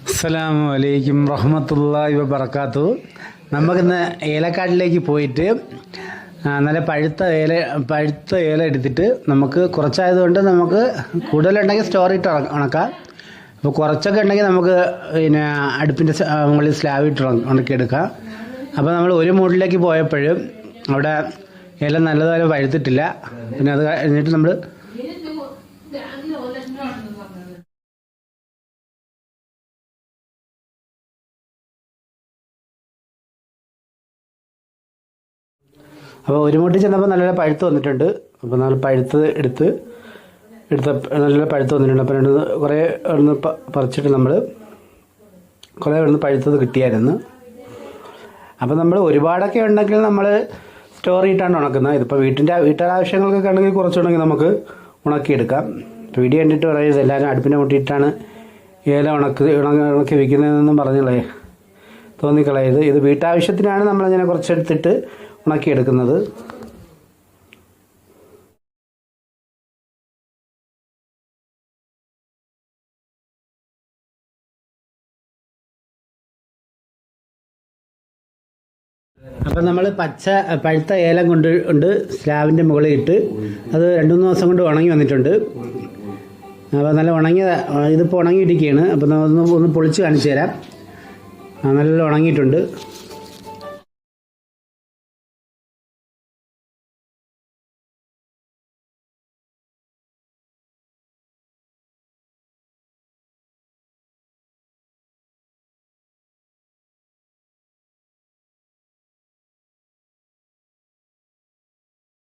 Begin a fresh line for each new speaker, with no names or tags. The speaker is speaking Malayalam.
അസ്സലാമു അലൈക്കും റഹ്മത്തുള്ളാഹി വബറകാതുഹു. നമുക്കിന്ന് ഏലക്കാട്ടിലേക്ക് പോയിട്ട് നല്ല പഴുത്ത ഏല എടുത്തിട്ട് നമുക്ക് കുറച്ചായതുകൊണ്ട് നമുക്ക് കൂടുതലുണ്ടെങ്കിൽ സ്റ്റോറിട്ട് ഉണക്കാം. അപ്പോൾ കുറച്ചൊക്കെ ഉണ്ടെങ്കിൽ നമുക്ക് പിന്നെ അടുപ്പിൻ്റെ മുകളിൽ സ്ലാബ് ഇട്ട് ഉണക്കിയെടുക്കാം. അപ്പോൾ നമ്മൾ ഒരു മൂട്ടിലേക്ക് പോയപ്പോഴും അവിടെ ഇല നല്ലതുപോലെ പഴുത്തിട്ടില്ല. പിന്നെ അത് കഴിഞ്ഞിട്ട് നമ്മൾ അപ്പോൾ ഒരു മൂട്ടി ചെന്നപ്പോൾ നല്ല പഴുത്ത് വന്നിട്ടുണ്ട്. അപ്പോൾ നമ്മൾ എടുത്ത് നല്ല പഴുത്ത് വന്നിട്ടുണ്ട്. അപ്പോൾ കുറേ ഒന്ന് പറിച്ചിട്ട് നമ്മൾ കുറേ ഒന്ന് പഴുത്തത് കിട്ടിയായിരുന്നു. അപ്പോൾ നമ്മൾ ഒരുപാടൊക്കെ ഉണ്ടെങ്കിൽ നമ്മൾ സ്റ്റോർ ചെയ്തിട്ടാണ് ഉണക്കുന്നത്. ഇതിപ്പോൾ വീട്ടാവശ്യങ്ങൾക്കൊക്കെ ഉണ്ടെങ്കിൽ കുറച്ചുണ്ടെങ്കിൽ നമുക്ക് ഉണക്കിയെടുക്കാം. വീഡിയോ കണ്ടിട്ട് പറയുന്നത് എല്ലാവരും അടുപ്പിനെ മുട്ടിയിട്ടാണ് ഏല ഉണക്കി വയ്ക്കുന്നതെന്നും പറഞ്ഞുള്ളേ തോന്നിക്കളയത്. ഇത് വീട്ടാവശ്യത്തിനാണ് നമ്മളിങ്ങനെ കുറച്ചെടുത്തിട്ട് ഉണക്കിയെടുക്കുന്നത്. അപ്പം നമ്മൾ പഴുത്ത ഏലം കൊണ്ട് സ്ലാബിൻ്റെ മുകളിൽ ഇട്ട് അത് 2-3 ദിവസം കൊണ്ട് ഉണങ്ങി വന്നിട്ടുണ്ട്. അപ്പോൾ നല്ല ഇതിപ്പോൾ ഉണങ്ങിയിരിക്കുകയാണ്. അപ്പോൾ ഒന്ന് പൊളിച്ച് കാണിച്ചു തരാം. നല്ല ഉണങ്ങിയിട്ടുണ്ട്.